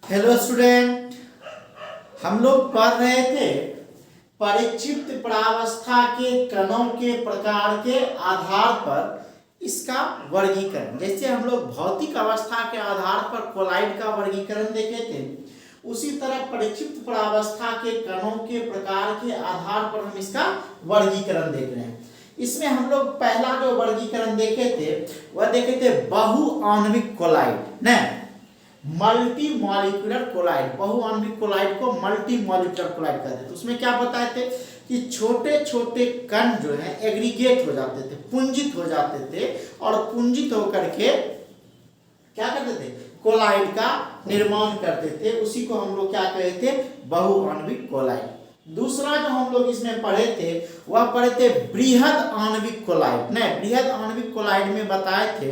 Hello student, हम लोग पढ़ रहे थे परिक्षिप्त प्रावस्था के कणों के प्रकार के आधार पर इसका वर्गीकरण। जैसे हम लोग भौतिक अवस्था के आधार पर कोलाइड का वर्गीकरण देखे थे, उसी तरह परिक्षिप्त प्रावस्था के कणों के प्रकार के आधार पर हम इसका वर्गीकरण देख रहे हैं। इसमें हम लोग पहला जो वर्गीकरण देखे थे वह देखे थे बहुआण्विक कोलाइड न मल्टी मॉलिक्यूलर कोलाइड। बहुआण्विक कोलाइड को मल्टी मॉलिक्यूलर कोलाइड कहते थे। तो उसमें क्या बताए थे कि छोटे छोटे कण जो है एग्रीगेट हो जाते थे, पुंजित हो जाते थे, और पुंजित होकर के क्या करते थे, कोलाइड का निर्माण करते थे। उसी को हम लोग क्या कहते थे, बहुआण्विक कोलाइड। दूसरा जो हम लोग इसमें पढ़े थे वह पढ़े थे बृहद आणविक कोलाइड। नहीं, बृहद आणविक कोलाइड में बताए थे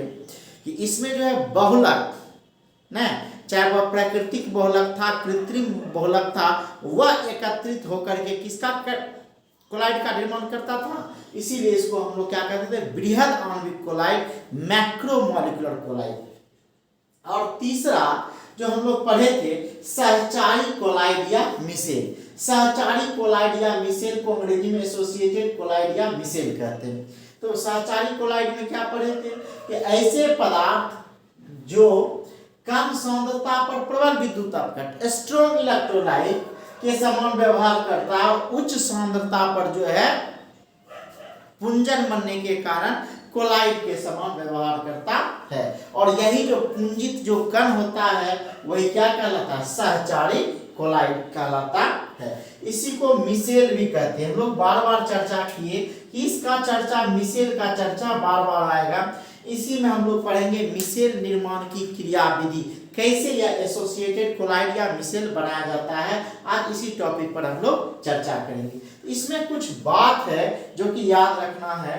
कि इसमें जो है बहुलक न, चाहे वह प्राकृतिक बहुलक था, कृत्रिम बहुलक था, वह एकत्रित होकर के किसका कोलाइड का निर्माण करता था। इसीलिए इसको हम लोग क्या कहते थे, बृहद आणविक कोलाइड, मैक्रोमोलिकुलर कोलाइड। और तीसरा जो हम लोग पढ़े थे सहचारी कोलाइड या मिसेल। सहचारी कोलाइड या मिसेल को अंग्रेजी में एसोसिएटेड कोलाइड या मिसेल कहते हैं। तो सहचारी कोलाइड में क्या पढ़े थे कि ऐसे पदार्थ जो कम सांद्रता पर प्रबल विद्युत अपघट्ट, स्ट्रॉन्ग इलेक्ट्रोलाइट के समान व्यवहार करता है, उच्च सांद्रता पर जो है पुंजन बनने के कारण कोलाइड के समान व्यवहार करता है। और यही जो पुंजित जो कण होता है वही क्या कहलाता है, सहचारी कोलाइड कहलाता है। इसी को मिसेल भी कहते हैं। हम लोग बार बार चर्चा किए कि इसका चर्चा, मिसेल का चर्चा बार बार आएगा। इसी में हम लोग पढ़ेंगे मिसेल निर्माण की क्रिया विधि, कैसे यह एसोसिएटेड कोलाइड या मिसेल बनाया जाता है। आज इसी टॉपिक पर हम लोग चर्चा करेंगे। इसमें कुछ बात है जो कि याद रखना है।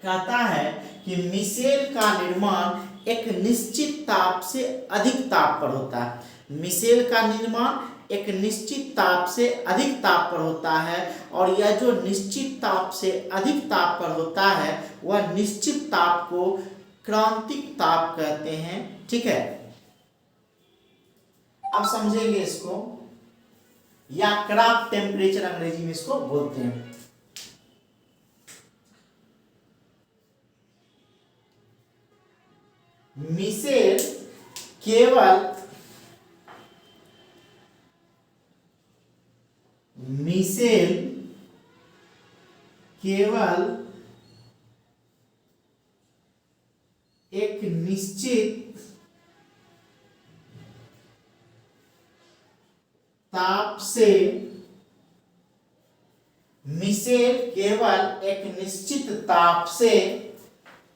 कहता है कि मिसेल का निर्माण एक निश्चित ताप से अधिक ताप पर होता है। मिसेल का निर्माण एक निश्चित ताप से अधिक ताप पर होता है, और यह जो निश्चित ताप से अधिक ताप पर होता है वह निश्चित ताप को क्रांतिक ताप कहते हैं। ठीक है, अब समझेंगे इसको, या क्राफ्ट टेम्परेचर अंग्रेजी में इसको बोलते हैं। मिसेल केवल एक निश्चित ताप से, मिसेल केवल एक निश्चित ताप से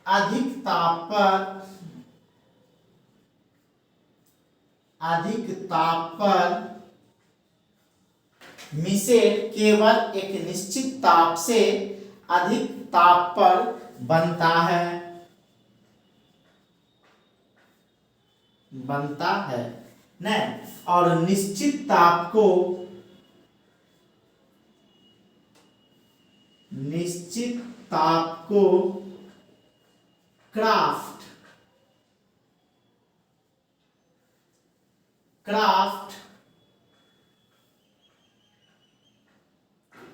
अधिक ताप पर मिसेल केवल एक निश्चित ताप से अधिक ताप पर बनता है न, और निश्चित ताप को क्राफ्ट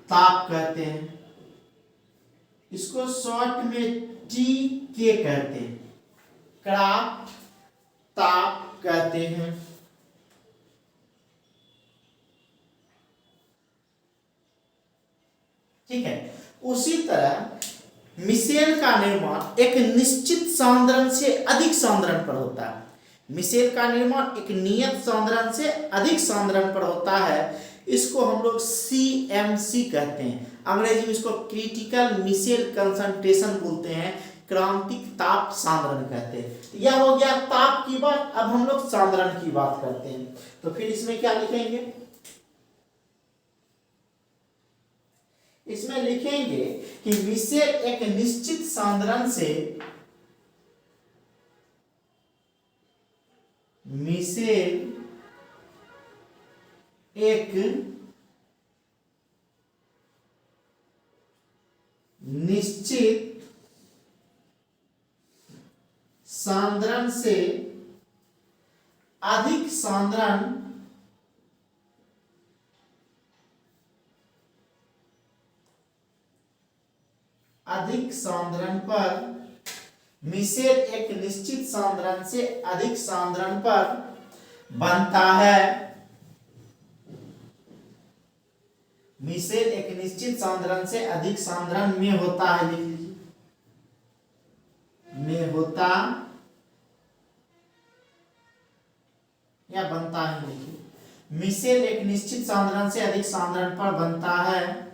ताप कहते हैं। इसको शॉर्ट में TK कहते हैं, क्राफ्ट ताप कहते हैं। ठीक है, उसी तरह मिसेल का निर्माण एक निश्चित सांद्रण से अधिक सांद्रण पर होता है। मिसेल का निर्माण एक नियत सांद्रण से अधिक सांद्रण पर होता है। इसको हम लोग CMC कहते हैं। अंग्रेजी में इसको क्रिटिकल मिसेल कंसंट्रेशन बोलते हैं, क्रांतिक ताप सांद्रण कहते हैं। यह हो गया ताप की बात। अब हम लोग सांद्रण की बात करते हैं। तो फिर इसमें क्या लिखेंगे, इसमें लिखेंगे कि मिसेल एक निश्चित सांद्रण से, मिसेल एक निश्चित सांद्रण से अधिक सांद्रण पर मिसेल एक निश्चित सांद्रण से अधिक सांद्रण पर बनता है। मिसेल एक निश्चित सांद्रण से अधिक सांद्रण में होता है, लिख लीजिए, में होता या बनता है, लिखिए। मिसेल एक निश्चित सांद्रण से अधिक सांद्रण पर बनता है।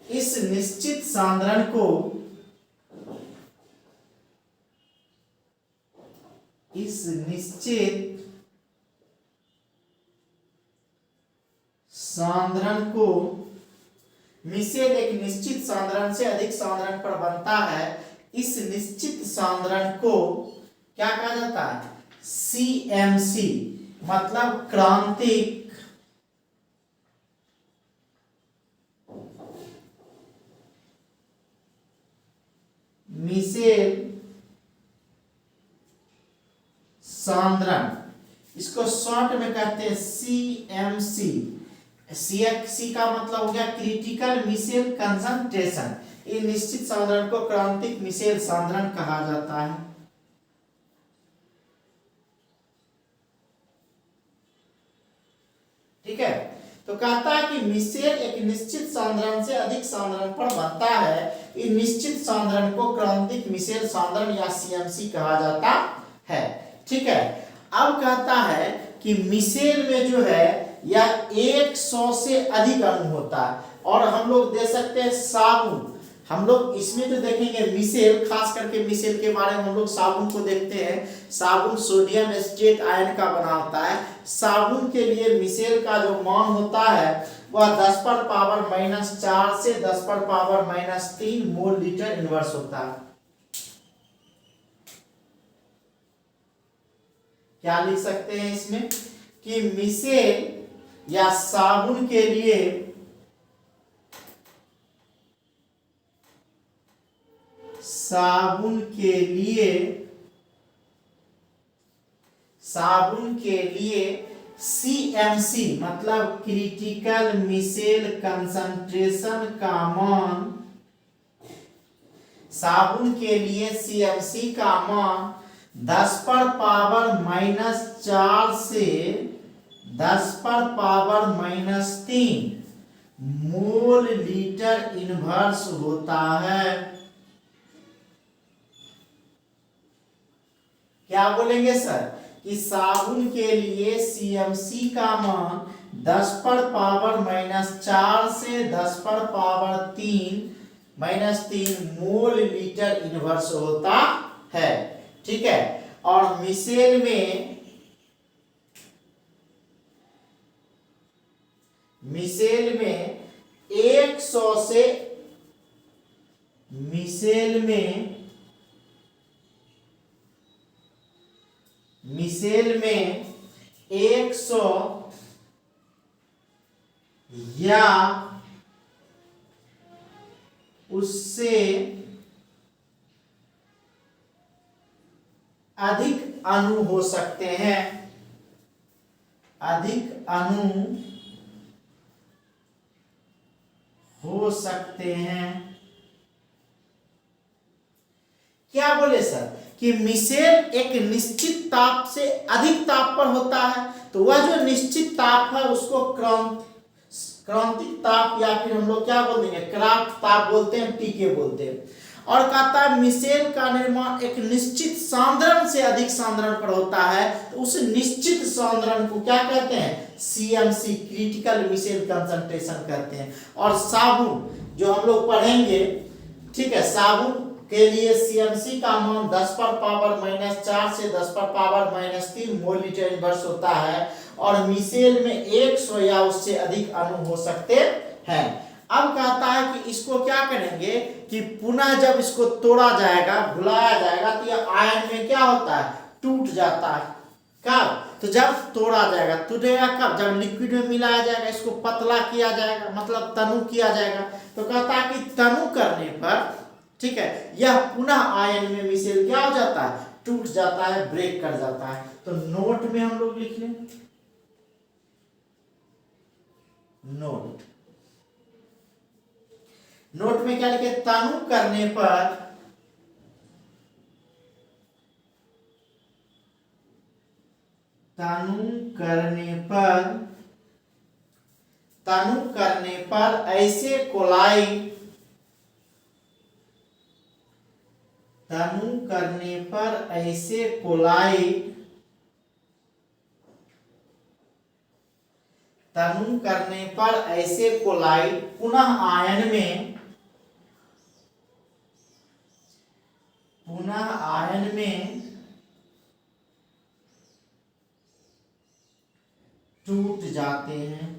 इस निश्चित सांद्रण को मिसेल एक निश्चित सांद्रण से अधिक सांद्रण पर बनता है। इस निश्चित सांद्रण को क्या कहा जाता है? CMC, मतलब क्रांतिक मिसेल सांद्रण, इसको शॉर्ट में कहते हैं CMC। सी का मतलब हो गया क्रिटिकल मिसेल कंसंट्रेशन। ये निश्चित सांद्रण को क्रांतिक मिसेल सांद्रण कहा जाता है। ठीक है, तो कहता है कि मिसेल एक निश्चित सांद्रण से अधिक सांद्रण पर बनता है। इस निश्चित सांद्रण को क्रांतिक मिसेल सांद्रण या CMC कहा जाता है। ठीक है, अब कहता है कि मिसेल में जो है या 100 से अधिक अणु होता है। और हम लोग दे सकते हैं साबुन। हम लोग इसमें जो देखेंगे मिसेल, खास करके मिसेल के बारे में हम लोग साबुन को देखते हैं। साबुन सोडियम एस्टेट आयन का बना होता है। साबुन के लिए मिसेल का जो मान होता है वह 10⁻⁻⁴ से 10⁻⁻³ मोल लीटर इनवर्स होता है। क्या लिख सकते हैं इसमें कि मिसेल या साबुन के लिए CMC मतलब क्रिटिकल मिसेल कंसंट्रेशन का मान, साबुन के लिए CMC का मान 10⁻⁻⁴ से 10⁻⁻³ मोल लीटर इनवर्स होता है। क्या बोलेंगे सर कि साबुन के लिए CMC का मान 10⁻⁻⁴ से 10⁻³ मोल लीटर इनवर्स होता है। ठीक है, और मिसेल में 100 से 100 या उससे अधिक अणु हो सकते हैं। अधिक अणु हो सकते हैं। क्या बोले सर कि मिसेल एक निश्चित ताप से अधिक ताप पर होता है, तो वह जो निश्चित ताप है उसको क्रांतिक ताप या फिर हम लोग क्या बोल देंगे, क्राफ्ट ताप बोलते हैं, टीके बोलते हैं। और कहता है मिसेल का निर्माण एक निश्चित सांद्रण से अधिक सांद्रण पर होता है, तो उस निश्चित सांद्रण को क्या कहते हैं? CMC क्रिटिकल मिसेल कंसंट्रेशन कहते हैं। और साबुन जो हम लोग पढ़ेंगे, ठीक है, साबुन के लिए CMC का मान 10⁻⁻⁴ से 10⁻⁻³ मोल लीटर इनवर्स होता है। और मिसेल में 100 या उससे अधिक अणु हो सकते हैं। अब कहता है कि इसको क्या करेंगे कि पुनः जब इसको तोड़ा जाएगा, भुलाया जाएगा, तो यह आयन में क्या होता है? टूट जाता है। कब? तो जब तोड़ा जाएगा। टूटेगा कब? जब लिक्विड में मिलाया जाएगा, इसको पतला किया जाएगा, मतलब तनु किया जाएगा। तो कहता है कि तनु करने पर, ठीक है, यह पुनः आयन में मिसेल क्या हो जाता है? टूट जाता है, ब्रेक कर जाता है। तो नोट में हम लोग लिख लें, नोट। नोट में क्या लिखे, तनु करने पर ऐसे कोलाइड, तनु करने पर ऐसे कोलाइड पुनः आयन में टूट जाते हैं।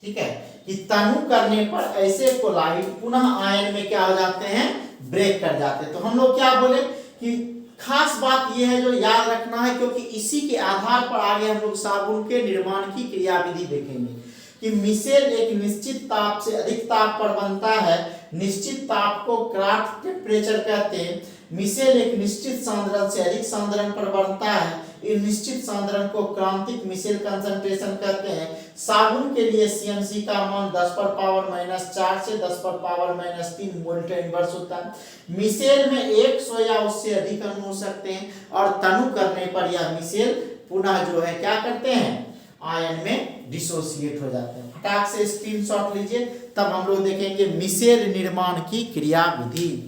ठीक है, कि तनु करने पर ऐसे कोलाइड पुनः आयन में क्या हो जाते हैं, ब्रेक कर जाते हैं। तो हम लोग क्या बोले कि खास बात यह है जो याद रखना है, क्योंकि इसी के आधार पर आगे हम लोग साबुन के निर्माण की क्रियाविधि देखेंगे कि मिसेल एक निश्चित ताप से अधिक ताप पर बनता है। निश्चित ताप को क्राफ्ट टेम्परेचर कहते हैं। मिसेल एक निश्चित सांद्रण से अधिक सांद्रण पर बनता है। इस निश्चित सांद्रण को क्रांतिक मिसेल कंसंट्रेशन कहते हैं। साबुन के लिए CMC का मान 10⁻⁻4 से 10⁻⁻3 वोल्ट इनवर्स होता है। मिसेल में 100 या उससे अधिक अणु हो सकते हैं, और तनु करने पर यह मिसेल पुनः जो है क्या करते हैं, आयन में डिसोसिएट हो जाते हैं। फटाक से स्क्रीनशॉट लीजिए, तब हम लोग देखेंगे मिसेल निर्माण की क्रियाविधि।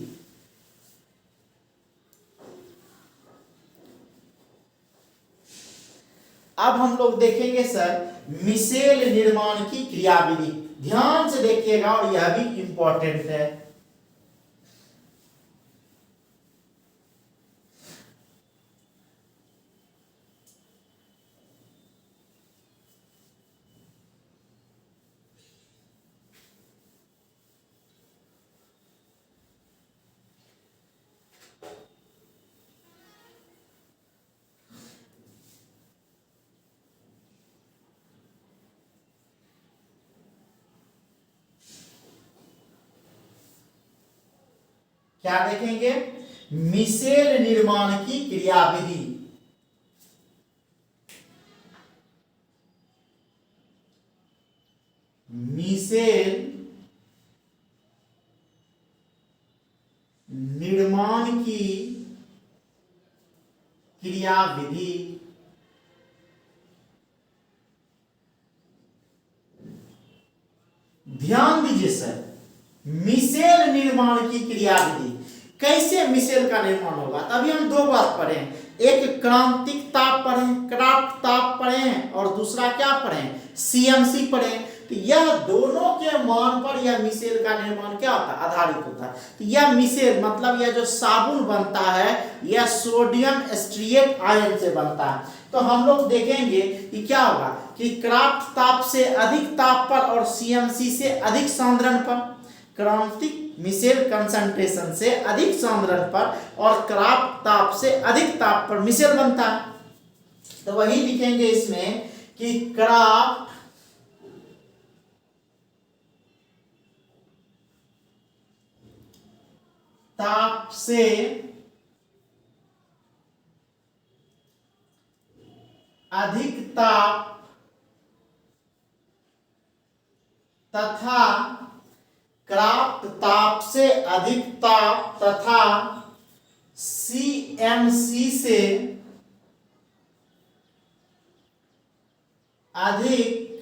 अब हम लोग देखेंगे सर मिसेल निर्माण की क्रियाविधि। ध्यान से देखिएगा, और यह भी इंपॉर्टेंट है। क्या देखेंगे, मिसेल निर्माण की क्रियाविधि। मिसेल निर्माण की क्रियाविधि। ध्यान दीजिए सर, मिसेल निर्माण की क्रियाविधि। कैसे मिसेल का निर्माण होगा, तभी हम दो बात पढ़े, एक क्रांतिक ताप पढ़े, क्राफ्ट ताप पढ़े, और दूसरा क्या पढ़े, CMC पढ़े। तो यह दोनों के मान पर यह मिसेल का निर्माण क्या होता है, आधारित होता है। तो यह मिसेल मतलब यह जो साबुन बनता है, यह सोडियम स्ट्रिएट आयन से बनता है। तो हम लोग देखेंगे कि क्या होगा कि क्राफ्ट ताप से अधिक ताप पर और CMC से अधिक सांद्रण पर, क्रांतिक मिसेल कंसंट्रेशन से अधिक सांद्रण पर और क्राफ्ट ताप से अधिक ताप पर मिसेल बनता है। तो वही लिखेंगे इसमें कि क्राफ्ट ताप से अधिक ताप तथा क्राफ्ट ताप से अधिक ताप तथा CMC से अधिक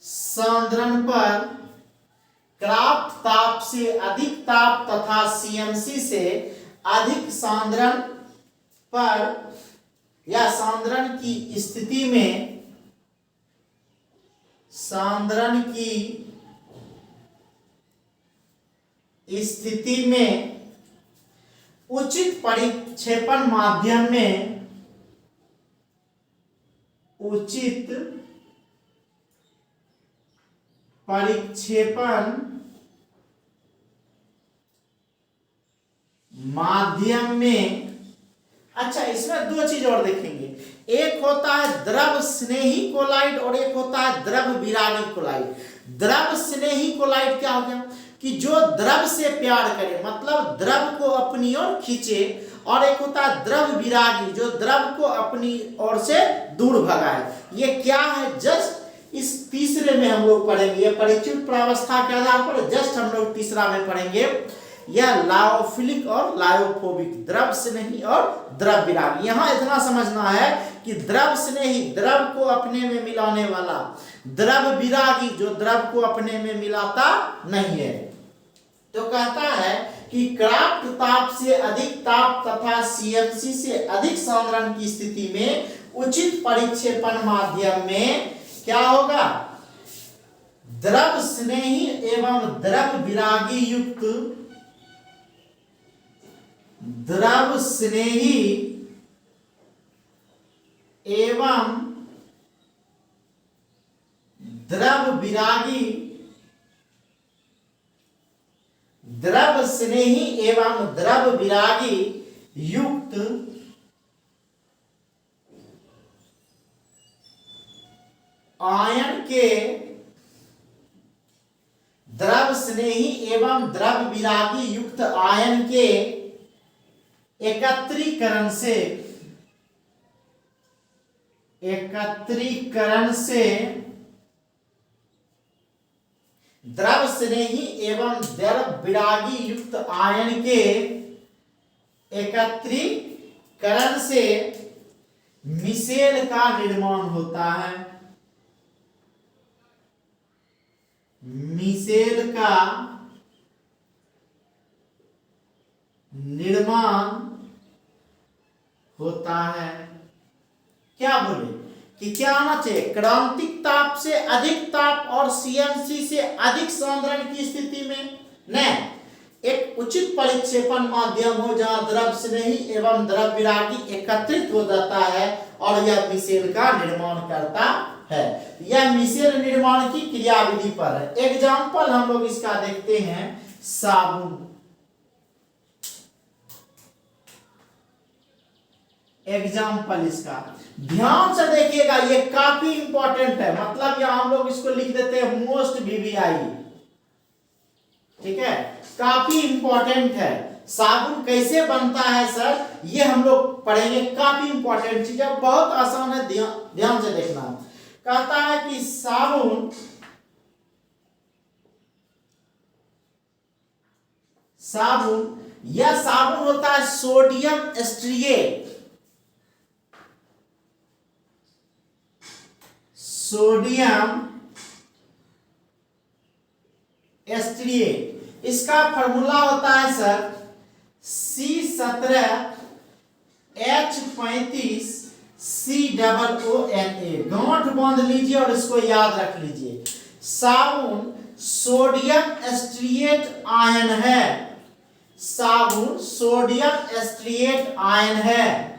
सांद्रण पर, क्राफ्ट ताप से अधिक ताप तथा CMC से अधिक सांद्रण पर या सांद्रण की स्थिति में, सांद्रण की स्थिति में उचित परिक्षेपण माध्यम में, उचित परिक्षेपण माध्यम में। अच्छा, इसमें दो चीज और देखेंगे, एक होता है द्रव स्नेही कोलाइड और एक होता है द्रव विरागी कोलाइड। द्रव स्नेही कोलाइड क्या हो गया कि जो द्रव से प्यार करे, मतलब द्रव को अपनी ओर खींचे, और एक होता है द्रव विरागी जो द्रव को अपनी ओर से दूर भगाए। ये क्या है, जस्ट इस तीसरे में हम लोग पढ़ेंगे, ये परिचित प्रावस्था के आधार पर जस्ट हम लोग तीसरा में पढ़ेंगे। यह लायोफिलिक और लायोफोबिक, द्रव स्नेही और द्रव विरागी। यहां इतना समझना है कि द्रव स्नेही द्रव को अपने में मिलाने वाला, द्रव विरागी जो द्रव को अपने में मिलाता नहीं है। तो कहता है कि क्राफ्ट ताप से अधिक ताप तथा सीएमसी से अधिक सांद्रण की स्थिति में उचित परिक्षेपण माध्यम में क्या होगा, द्रव स्नेही एवं द्रव विरागी युक्त, द्रव स्नेही एवं द्रव विरागी, द्रव स्नेही एवं द्रव विरागी युक्त आयन के, द्रव स्नेही एवं द्रव विरागी युक्त आयन के एकत्रीकरण से द्रव स्नेही एवं द्रव विरागी युक्त आयन के एकत्रीकरण से मिसेल का निर्माण होता है। मिसेल का निर्माण होता है। क्या बोले कि क्या आना चाहिए, क्रांतिक ताप से अधिक ताप और सीएमसी से अधिक सांद्रण की स्थिति में न एक उचित परिक्षेपण माध्यम हो जहां द्रव स्नेही एवं द्रव विरागी एकत्रित हो जाता है और यह मिसेल का निर्माण करता है। यह मिसेल निर्माण की क्रियाविधि पर है। एग्जाम्पल हम लोग इसका देखते हैं, साबुन। एग्जाम्पल इसका ध्यान से देखिएगा, ये काफी इंपॉर्टेंट है, मतलब यहां हम लोग इसको लिख देते हैं मोस्ट वीवीआई। ठीक है, काफी इंपॉर्टेंट है। साबुन कैसे बनता है सर, ये हम लोग पढ़ेंगे, काफी इंपॉर्टेंट चीज है, बहुत आसान है, ध्यान से देखना। कहता है कि साबुन यह साबुन होता है सोडियम एस्ट्रिएट, सोडियम एस्ट्रिएट। इसका फॉर्मूला होता है सर C17H35COONA। गांठ बांध लीजिए और इसको याद रख लीजिए। साबुन सोडियम एस्ट्रिएट आयन है, साबुन सोडियम एस्ट्रिएट आयन है।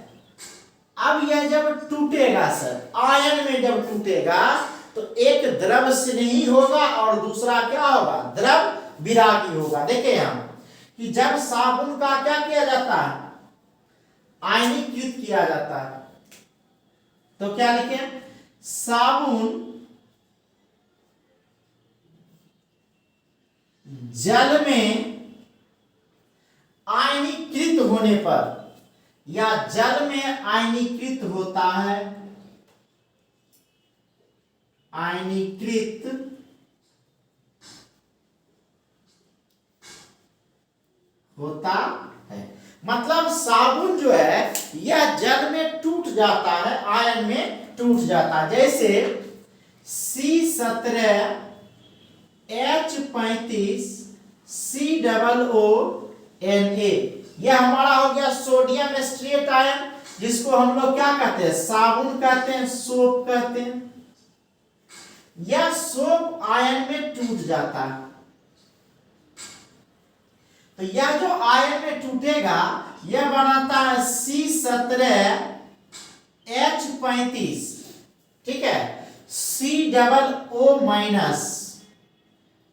अब यह जब टूटेगा सर, आयन में जब टूटेगा तो एक द्रव स्नेही होगा और दूसरा क्या होगा, द्रव विरागी होगा। देखिए यहां कि जब साबुन का क्या किया जाता है, आयनीकृत किया जाता है, तो क्या लिखे, साबुन जल में आयनीकृत होने पर या जल में आयनीकृत होता है, आयनीकृत होता है। मतलब साबुन जो है यह जल में टूट जाता है, आयन में टूट जाता है। जैसे C17H35COONA, यह हमारा हो गया सोडियम एस्ट्रिएट आयन, जिसको हम लोग क्या कहते हैं, साबुन कहते हैं, सोप कहते हैं। यह सोप आयन में टूट जाता है, तो यह जो आयन में टूटेगा यह बनाता है C17H35, ठीक है, COO-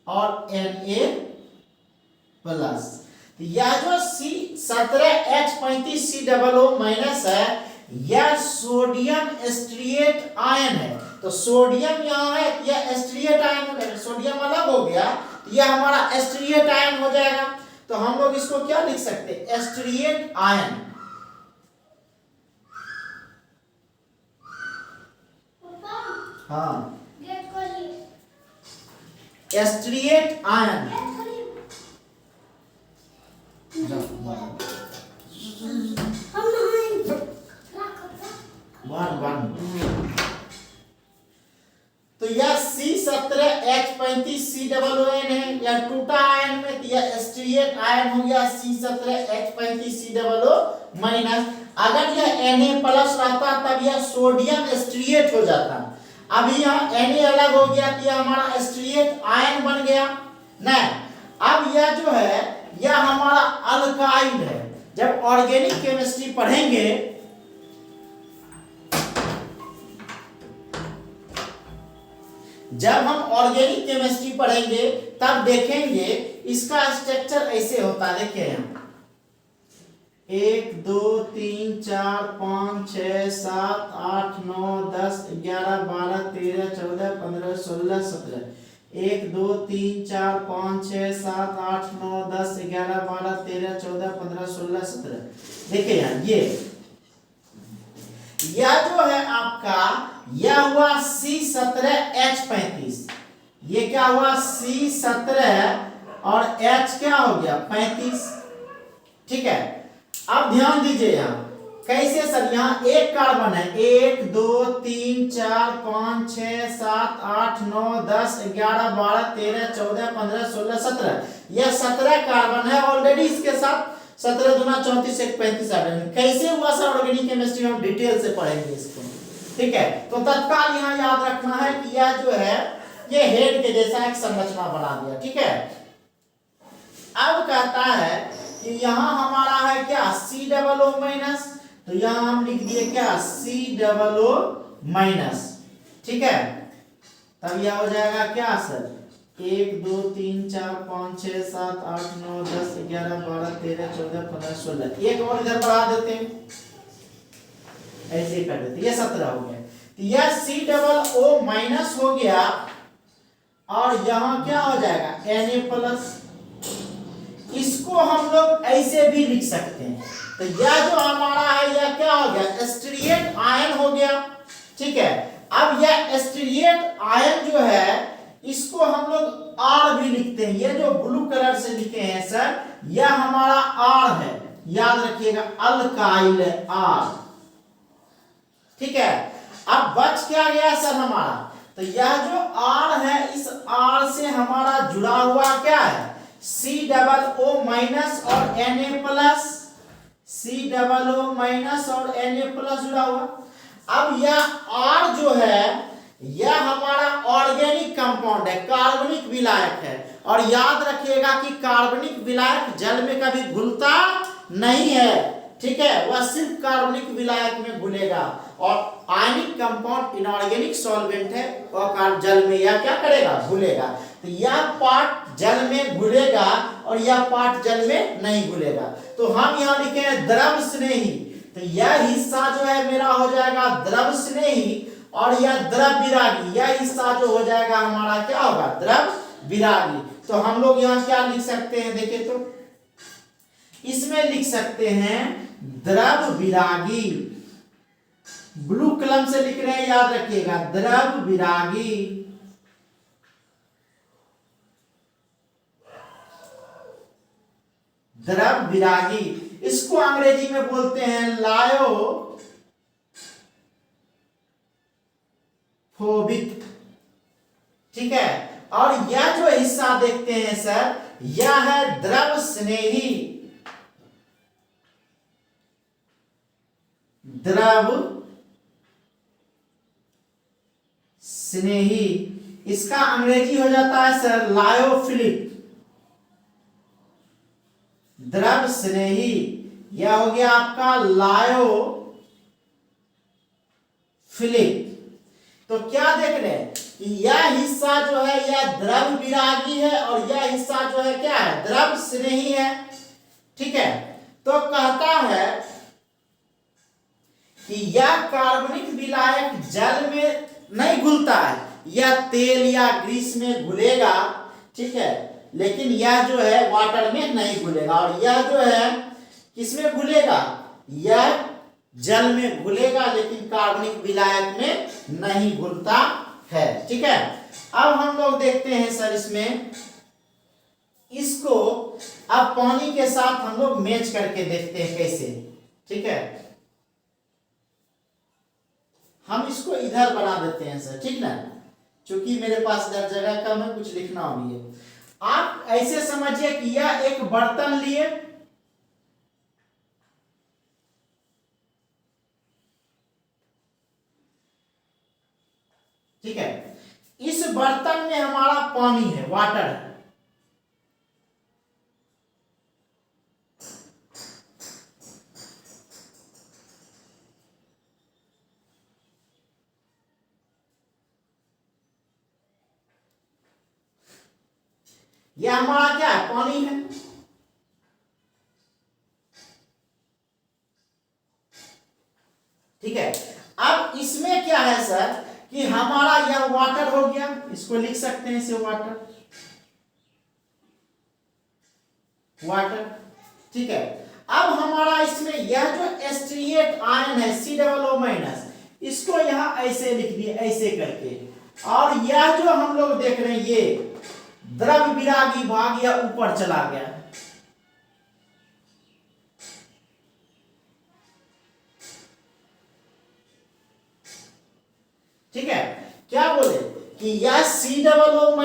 और Na+। यह जो C17H35COO- है, यह सोडियम स्ट्रिएट आयन है। तो सोडियम यहाँ है, यह स्ट्रिएट आयन हो गया, सोडियम अलग हो गया, यह हमारा स्ट्रिएट आयन हो जाएगा। तो हम लोग इसको क्या लिख सकते हैं, स्ट्रिएट आयन। हाँ, स्ट्रिएट आयन। तो यह C17H35COON है, यह टूटा आयन में, तो यह स्ट्रिएट आयन हो गया C17H35COO माइनस। अगर यह Na प्लस रहता तब यह सोडियम स्ट्रिएट हो जाता। अभी यहाँ Na अलग हो गया तो यह हमारा स्ट्रिएट आयन बन गया ना। अब यह जो है यह हमारा अल्काइल है। जब ऑर्गेनिक केमिस्ट्री पढ़ेंगे जब हम ऑर्गेनिक केमिस्ट्री पढ़ेंगे तब देखेंगे इसका स्ट्रक्चर ऐसे होता है। देखिए यहाँ 1 2 3 4 5 6 7 8 9 10 11 12 13 14 15 16 17 1 2 3 4 5 6 7 8 9 10 11 12 13 14 15 16 17। देखिए यहाँ यह जो है आपका यह हुआ C17H35। ये क्या हुआ C17 और H क्या हो गया 35। ठीक है, अब ध्यान दीजिए यहाँ कैसे सर, यहाँ एक कार्बन है 1 2 3 4 5 6 7 8 9 10 11 12 13 14 15 16 17। यह 17 कार्बन है ऑलरेडी। इसके साथ 17 दूना 34 1 35 आ गए। कैसे हुआ सर ऑर्गेनिक केमिस्ट्री, हम डिटेल से पढ़ेंगे इसको। ठीक है, तो तत्काल यहाँ याद रखना है कि यह जो है ये हेड के जैसा एक संरचना बना दिया। ठीक है, अब कहता है कि यहाँ हमारा है क्या COO माइनस, तो यहाँ हम लिख दिए क्या COO माइनस। ठीक है, तब यह हो जाएगा क्या सर 1 2 3 4 5 6 7 8 9 10 11 12 13 14 15 16। एक और इधर बढ़ा देते हैं, ऐसे कर देते, ये 17 हो गया। तो यह COO माइनस हो गया और यहाँ क्या हो जाएगा Na प्लस। इसको हम लोग ऐसे भी लिख सकते हैं। तो यह जो हमारा है यह क्या हो गया स्ट्रिएट आयन हो गया। ठीक है, अब यह स्ट्रिएट आयन जो है इसको हम लोग R भी लिखते हैं। ये जो ब्लू कलर से लिखे हैं सर यह हमारा R है, याद रखिएगा अल्काइल R। ठीक है, अब बच क्या गया सर हमारा, तो यह जो R है इस R से हमारा जुड़ा हुआ क्या है COO माइनस और Na प्लस, COO माइनस और Na प्लस जुड़ा हुआ। अब यह R जो है यह हमारा ऑर्गेनिक कंपाउंड है, कार्बनिक विलायक है। और याद रखिएगा कि कार्बनिक विलायक जल में कभी घुलता नहीं है। ठीक है, वह सिर्फ कार्बनिक विलायक में घुलेगा। और आयनिक कंपाउंड इनऑर्गेनिक सॉल्वेंट है, वह जल में यह क्या करेगा घुलेगा। तो यह पार्ट जल में घुलेगा और यह पार्ट जल में नहीं घुलेगा। तो हम यहाँ लिखे हैं द्रव स्नेही, तो यह हिस्सा जो है मेरा हो जाएगा द्रव स्नेही और यह द्रव विरागी। यह हिस्सा जो हो जाएगा हमारा क्या होगा द्रव विरागी। तो हम लोग यहाँ क्या लिख सकते हैं, देखिए तो इसमें लिख सकते हैं द्रव विरागी। ब्लू कलम से लिख रहे हैं, याद रखिएगा द्रव विरागी। द्रव विरागी, इसको अंग्रेजी में बोलते हैं लायोफोबिक। ठीक है, और यह जो हिस्सा देखते हैं सर यह है द्रव स्नेही। द्रव स्नेही, इसका अंग्रेजी हो जाता है सर लायोफिलिक। द्रव स्नेही यह हो गया आपका लायोफिलिक। तो क्या देख रहे हैं कि यह हिस्सा जो है यह द्रव विरागी है और यह हिस्सा जो है क्या है द्रव स्नेही है। ठीक है, तो कहता है कि यह कार्बनिक विलायक जल में नहीं घुलता है, यह तेल या ग्रीस में घुलेगा, ठीक है, लेकिन यह जो है वाटर में नहीं घुलेगा। और यह जो है किसमें घुलेगा, यह जल में घुलेगा लेकिन कार्बनिक विलायक में नहीं घुलता है, ठीक है। अब हम लोग देखते हैं सर इसमें, इसको अब पानी के साथ हम लोग मैच करके देखते हैं कैसे, ठीक है। हम इसको इधर बना देते हैं सर, ठीक ना, क्योंकि मेरे पास इधर जगह कम है, कुछ लिखना भी है। आप ऐसे समझिए कि यह एक बर्तन लिए, ठीक है, इस बर्तन में हमारा पानी है, वाटर है, यह हमारा क्या है, पानी है, ठीक है। अब इसमें क्या है सर कि हमारा यह वाटर हो गया, इसको लिख सकते हैं इसे वाटर, वाटर, ठीक है। अब हमारा इसमें यह जो एस्ट्रिएट आयन है C+O-, इसको यहां ऐसे लिख दिए, ऐसे करके। और यह जो हम लोग देख रहे हैं ये द्रव विरागी भाग यह ऊपर चला गया, ठीक है। क्या बोले कि यह C+O-,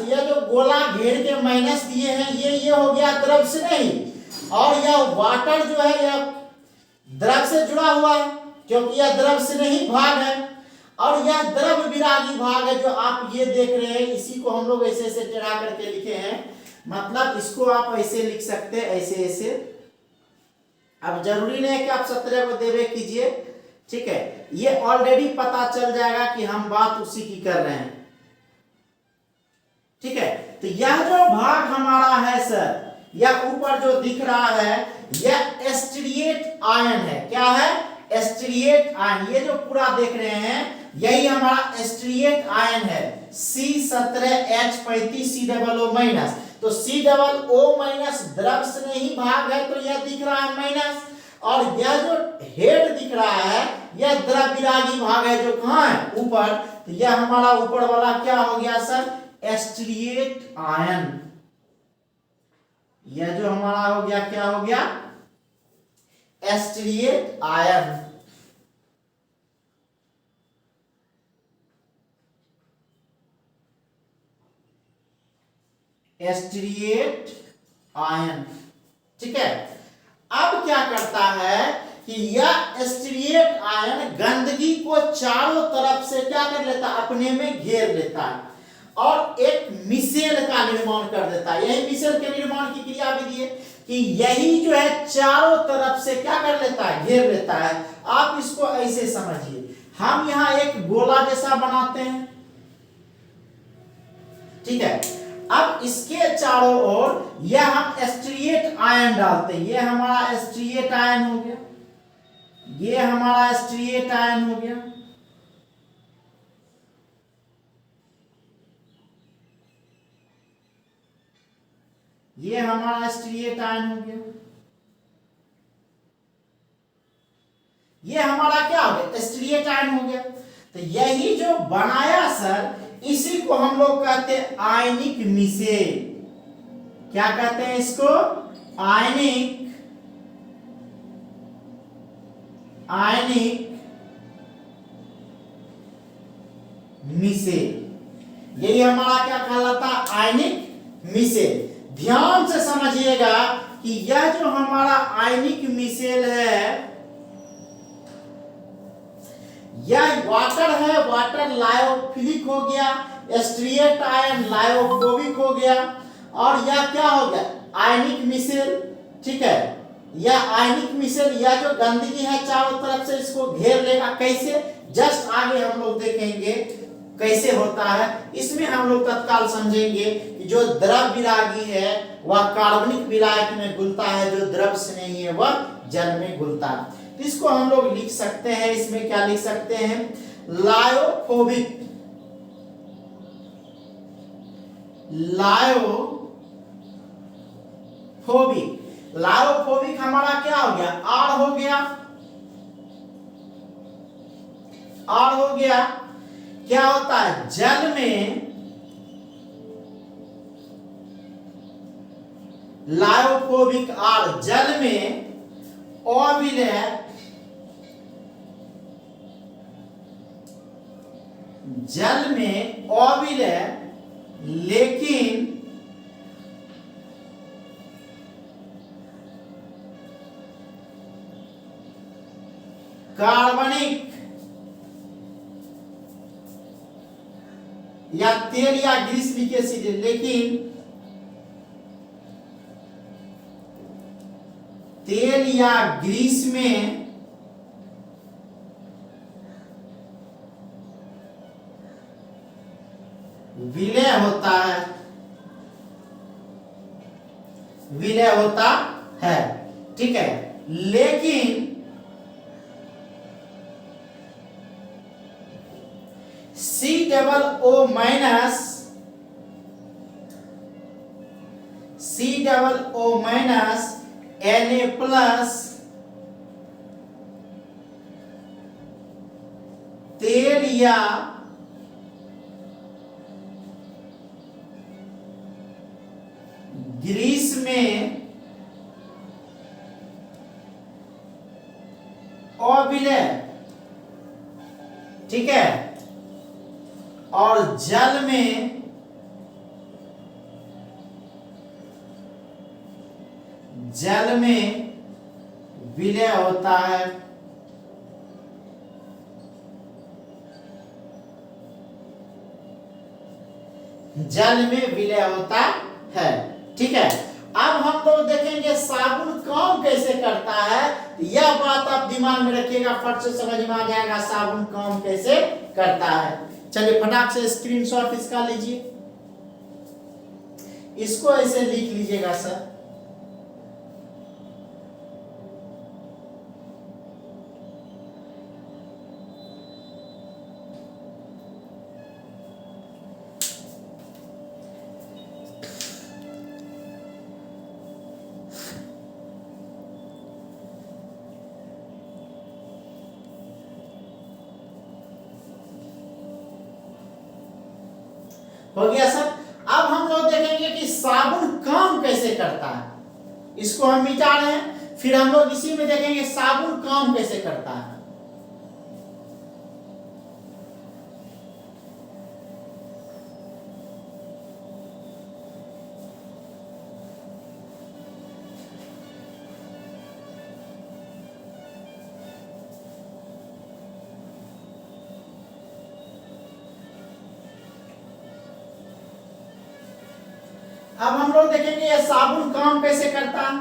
यह जो गोला घेर के माइनस दिए हैं ये हो गया द्रव से नहीं, और यह वाटर जो है यह द्रव से जुड़ा हुआ है क्योंकि यह द्रव से नहीं भाग है, और यह द्रव विरागी भाग है जो आप ये देख रहे हैं, इसी को हम लोग ऐसे ऐसे टेढ़ा करके लिखे हैं, मतलब इसको आप ऐसे लिख सकते हैं, ऐसे ऐसे। अब जरूरी नहीं है कि आप 17 को देवे कीजिए, ठीक है, ये ऑलरेडी पता चल जाएगा कि हम बात उसी की कर रहे हैं, ठीक है। तो यह जो भाग हमारा है सर, यह ऊपर जो दिख रहा है यह एस्ट्रिएट आयन है, क्या है, एस्ट्रिएट आयन। ये जो पूरा देख रहे हैं यही हमारा एस्ट्रिएट आयन है, C17H35 C+O-। तो C+O- द्रव से नहीं भाग है तो यह दिख रहा है माइनस, और यह जो हेड दिख रहा है यह द्रव विरागी भाग है जो कहां है, ऊपर। तो यह हमारा ऊपर वाला क्या हो गया सर, एस्ट्रिएट आयन। यह जो हमारा हो गया क्या हो गया, एस्ट्रिएट आयन, एस्ट्रिएट आयन, ठीक है। अब क्या करता है कि यह एस्ट्रिएट आयन गंदगी को चारों तरफ से क्या कर लेता है, अपने में घेर लेता है और एक मिसेल का निर्माण कर देता है। यही मिसेल के निर्माण की क्रिया विधि है कि यही जो है चारों तरफ से क्या कर लेता है, घेर लेता है। आप इसको ऐसे समझिए, हम यहां एक गोला जैसा बनाते हैं, ठीक है। अब इसके चारों ओर यह हम एस्ट्रिएट आयन डालते हैं, ये हमारा एस्ट्रिएट आयन हो गया, ये हमारा एस्ट्रिएट आयन हो गया, ये हमारा एस्ट्रिएट आयन हो गया, ये हमारा क्या हो गया, एस्ट्रिएट आयन हो गया। तो यही जो बनाया सर, इसी को हम लोग कहते हैं आयनिक मिसेल। क्या कहते हैं इसको, आयनिक मिसेल। यही हमारा क्या कहलाता है, आयनिक मिसेल। ध्यान से समझिएगा कि यह जो हमारा आयनिक मिसेल है यह वाटर है, वाटर लायोफिलिक हो गया, एस्ट्रिएट आयन लायोफोबिक हो गया, और यह क्या हो गया, आयनिक मिसेल, ठीक है। यह आयनिक मिसेल, यह जो गंदगी है चारों तरफ से इसको घेर लेगा। कैसे, जस्ट आगे हम लोग देखेंगे कैसे होता है। इसमें हम लोग तत्काल समझेंगे कि जो द्रव विरागी है वह कार्बनिक विलायक में घुलता है, जो द्रव से नहीं है वह जल में घुलता है। तो इसको हम लोग लिख सकते हैं, इसमें क्या लिख सकते हैं, लायोफोबिक। लायोफोबिक हमारा क्या हो गया, आर हो गया, आर हो गया। क्या होता है, जल में लायोफोबिक आर जल में अविलय, जल में अविलय लेकिन कार्बनिक या तेल या ग्रीस लिखे सीधे, लेकिन तेल या ग्रीस में विलय होता है, विलय होता है, ठीक है। लेकिन COO minus, COO minus Na plus तेल या ग्रीस में अविलय, ठीक है, और जल में विलय होता है। जल में विलय होता है, ठीक है। अब हम लोग देखेंगे साबुन काम कैसे करता है। यह बात आप दिमाग में रखिएगा, फट से समझ में आ जाएगा साबुन काम कैसे करता है। चलिए फटाक से स्क्रीनशॉट इसका लीजिए, इसको ऐसे लिख लीजिएगा सर। हो गया सर। अब हम लोग देखेंगे कि साबुन काम कैसे करता है। इसको हम मिटा रहे हैं, फिर हम लोग इसी में देखेंगे साबुन काम कैसे करता है। अब हम लोग देखेंगे ये साबुन काम कैसे करता है।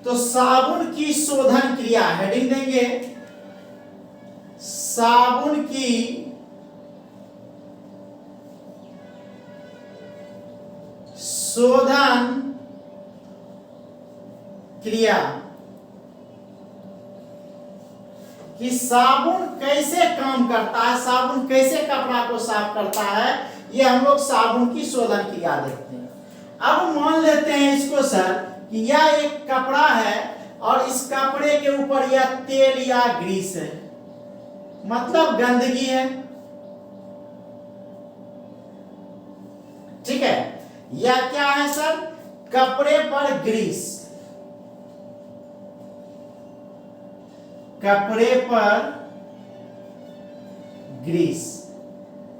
तो साबुन की शोधन क्रिया, हेडिंग देंगे साबुन की शोधन क्रिया, कि साबुन कैसे काम करता है, साबुन कैसे कपड़ा को साफ करता है, ये हम लोग साबुन की शोधन क्रिया देखते हैं। अब मान लेते हैं इसको सर कि यह एक कपड़ा है और इस कपड़े के ऊपर यह तेल या ग्रीस है, मतलब गंदगी है, ठीक है। यह क्या है सर, कपड़े पर ग्रीस, कपड़े पर ग्रीस।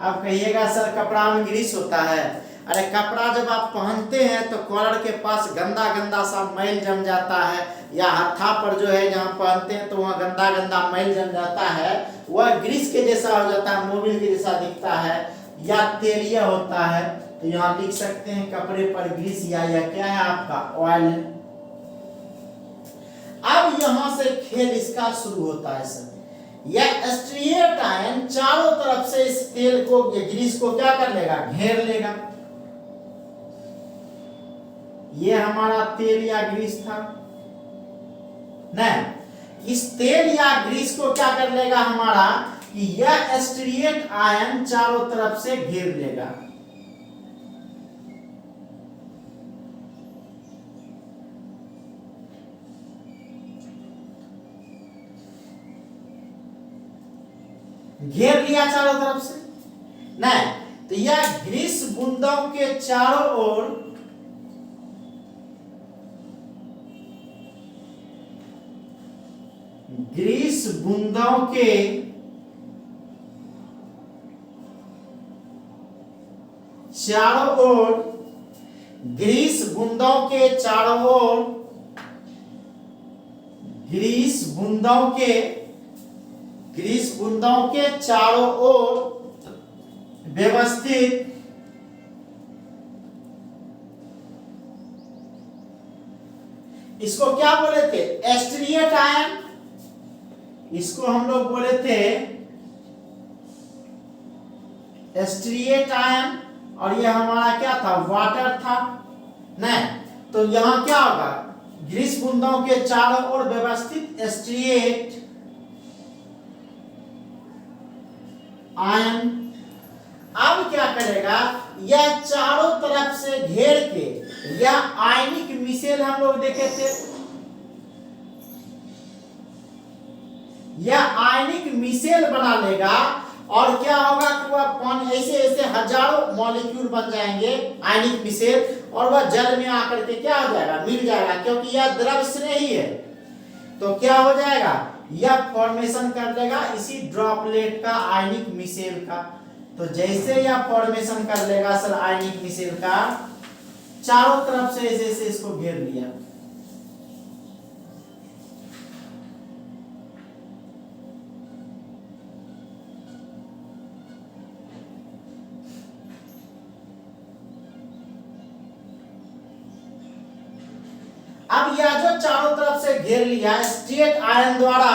अब कहिएगा सर कपड़ा में ग्रीस होता है। अरे कपड़ा जब आप पहनते हैं तो कॉलर के पास गंदा गंदा सा मैल जम जाता है, या हत्था पर जो है जहाँ पहनते हैं तो वहाँ गंदा गंदा मैल जम जाता है, वह ग्रीस के जैसा हो जाता है, मोबिल के जैसा दिखता है, या तेलिया होता है। तो यहाँ लिख सकते हैं कपड़े पर ग्रीस, या यह क्या है आपका ऑयल। अब यहाँ से खेल इसका शुरू होता है सर। यह स्ट्रिएट आयन चारों तरफ से इस तेल को, ग्रीस को क्या कर लेगा, घेर लेगा। ये हमारा तेल या ग्रीस था नहीं, इस तेल या ग्रीस को क्या कर लेगा हमारा कि यह स्टीरिएट आयन चारों तरफ से घेर लेगा। घेर लिया चारों तरफ से नहीं, तो यह ग्रीस बूंदों के चारों ओर ग्रीस बूंदों के चारों ओर ग्रीस बूंदों के चारों ओर ग्रीस बूंदों के चारों ओर व्यवस्थित इसको क्या बोले थे स्टीरिएट आयन, इसको हम लोग बोले थे स्टीरिएट आयन, और ये हमारा क्या था वाटर था नहीं, तो यहां क्या होगा ग्रीस बूंदों के चारों ओर व्यवस्थित स्टीरिएट आयन। अब क्या करेगा यह चारों तरफ से घेर के यह आयनिक मिशेल हम लोग देखे थे, यह आयनिक मिशेल बना लेगा और क्या होगा कि वह पानी ऐसे ऐसे हजारों मॉलिक्यूल बन जाएंगे आयनिक मिशेल, और वह जल में आकर के क्या हो जाएगा मिल जाएगा, क्योंकि यह द्रव स्नेही है। तो क्या हो जाएगा यह फॉर्मेशन कर लेगा इसी ड्रॉपलेट का आयनिक मिशेल का। तो जैसे यह फॉर्मेशन कर लेगा सर आयनिक मिशेल का, चारों तरफ से ऐसे ऐसे इसको घेर लिया, अब यह जो चारों तरफ से घेर लिया स्टीरिएट आयन द्वारा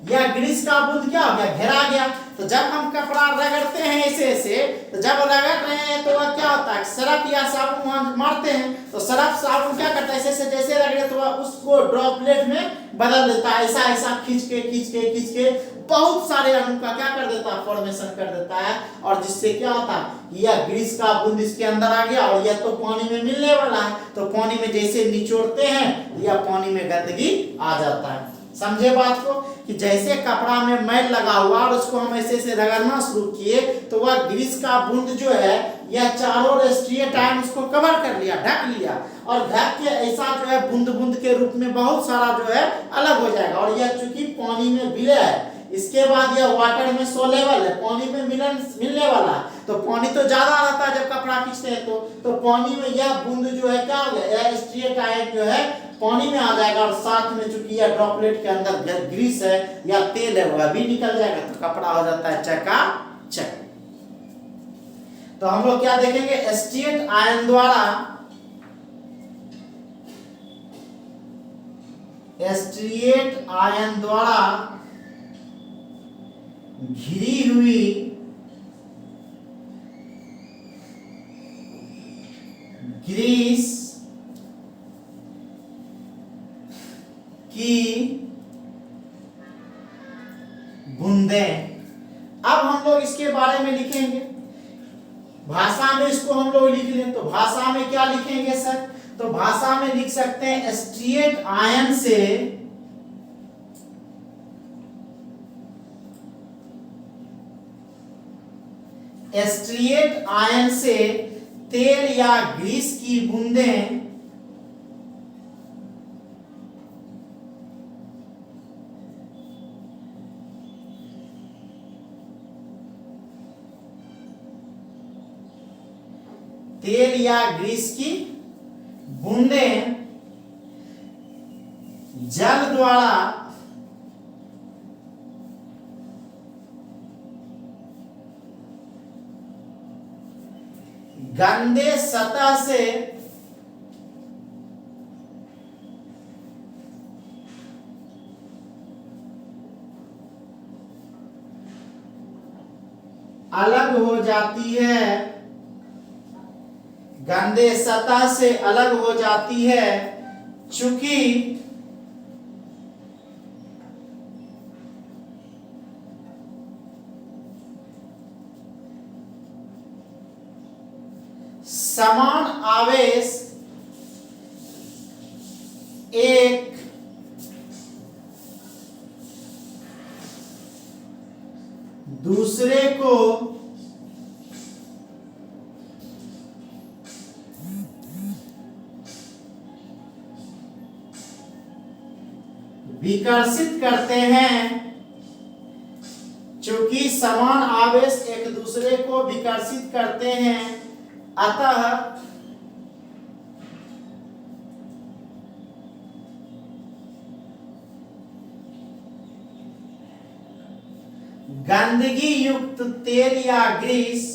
यह ग्रीस का बूंद क्या हो गया घेरा गया। तो जब हम कपड़ा रगड़ते हैं ऐसे ऐसे, तो जब रगड़ रहे हैं तो वह क्या होता है सरफ या साबुन वहां मारते हैं, तो सरफ साबुन क्या करता है ऐसे जैसे रगड़े तो वह उसको ड्रॉपलेट में बदल देता है, ऐसा ऐसा खींच के बहुत सारे अणु का क्या कर देता है फॉर्मेशन कर देता है, और जिससे क्या होता है यह ग्रीस का बूंद इसके अंदर आ गया, और यह तो पानी में मिलने वाला है, तो पानी में जैसे निचोड़ते हैं यह पानी में गंदगी आ जाता है। समझे बात को कि जैसे कपड़ा में मैल लगा हुआ और उसको हम ऐसे ऐसे रगड़ना शुरू किए तो वह ग्रीस का बूंद जो है यह चारों स्टीरिएट आयन उसको कवर कर लिया ढक लिया, और ढक के ऐसा जो है बूंद बूंद के रूप में बहुत सारा जो है अलग हो जाएगा, और यह चूंकि पानी में विलय है इसके बाद यह वाटर में सोलेबल है, पानी में मिलने वाला है, तो पानी तो ज्यादा रहता है जब कपड़ा खींचते हैं तो पानी में यह बूंद जो है क्या हो गया यह स्टीरिएट आयन जो है पानी में आ जाएगा, और साथ में चूंकि यह ड्रॉपलेट के अंदर ग्रीस है या तेल है वह भी निकल जाएगा, तो कपड़ा हो जाता है चकाचक। तो हम लोग क्या देखेंगे स्टीरिएट आयन द्वारा घिरी हुई ग्रीस की बूंदें। अब हम लोग इसके बारे में लिखेंगे, भाषा में इसको हम लोग लिख लें, तो भाषा में क्या लिखेंगे सर, तो भाषा में लिख सकते हैं स्टीरिएट आयन से तेल या ग्रीस की बूंदें तेल या ग्रीस की बूंदें जल द्वारा गंदे सतह से अलग हो जाती है, गंदे सतह से अलग हो जाती है, चूंकि समान आवेश एक दूसरे को विकर्षित करते हैं। चूंकि समान आवेश एक दूसरे को विकर्षित करते हैं, अतः गंदगी युक्त तेल या ग्रीस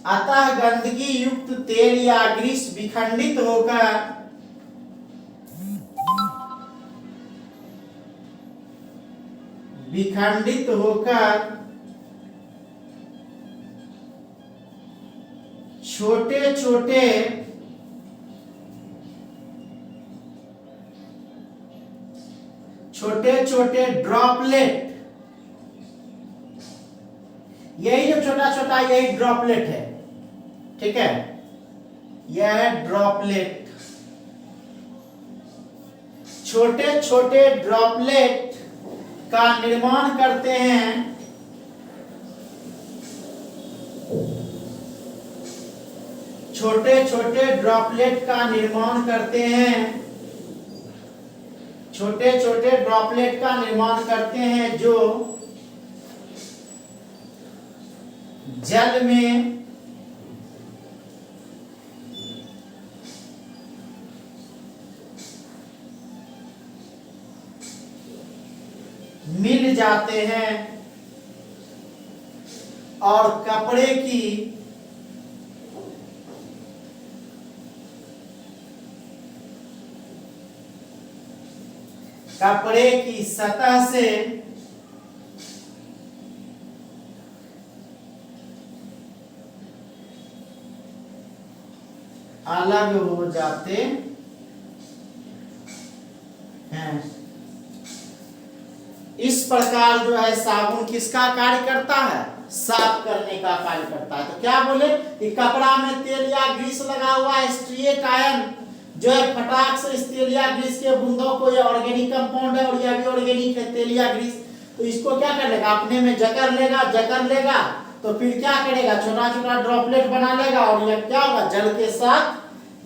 अतः गंदगी युक्त तेल या ग्रीस विखंडित होकर छोटे छोटे ड्रॉपलेट, यही जो छोटा छोटा यही ड्रॉपलेट है, ठीक है, यह है ड्रॉपलेट। छोटे छोटे ड्रॉपलेट का निर्माण करते हैं छोटे छोटे ड्रॉपलेट का निर्माण करते हैं छोटे छोटे ड्रॉपलेट का निर्माण करते हैं जो जल में मिल जाते हैं और कपड़े की सतह से अलग हो जाते हैं। इस प्रकार जो है साबुन किसका कार्य करता है? साफ करने का कार्य करता है। तो क्या बोले कि कपड़ा में तेल या ग्रीस लगा हुआ है, स्ट्रिएट आयन जो है फटाक से इस तेल या ग्रीस के बूंदों को, ये ऑर्गेनिक कंपाउंड है और यह भी ऑर्गेनिक है तेल या ग्रीस, तो इसको क्या कर लेगा? अपने में जकड़ लेगा तो फिर क्या करेगा? छोटा छोटा ड्रॉपलेट बना लेगा और यह क्या होगा? जल के साथ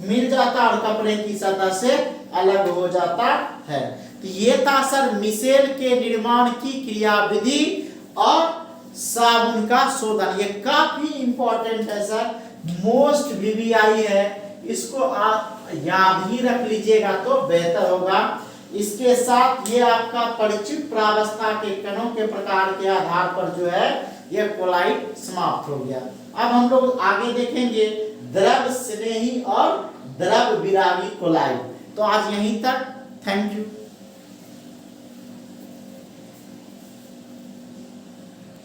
मिल जाता और कपड़े की सतह से अलग हो जाता है। तो ये था सर मिसेल के निर्माण की क्रियाविधि और साबुन का शोधन। ये काफी इंपॉर्टेंट है सर, मोस्ट वीवीआई है, इसको आप याद ही रख लीजिएगा तो बेहतर होगा। इसके साथ ये आपका परिचित प्रावस्था के कणों के प्रकार के आधार पर जो है ये कोलाइड समाप्त हो गया। अब हम लोग आगे देखेंगे द्रव स्नेही और द्रव विरागी कोलाइड। तो आज यहीं तक, थैंक यू।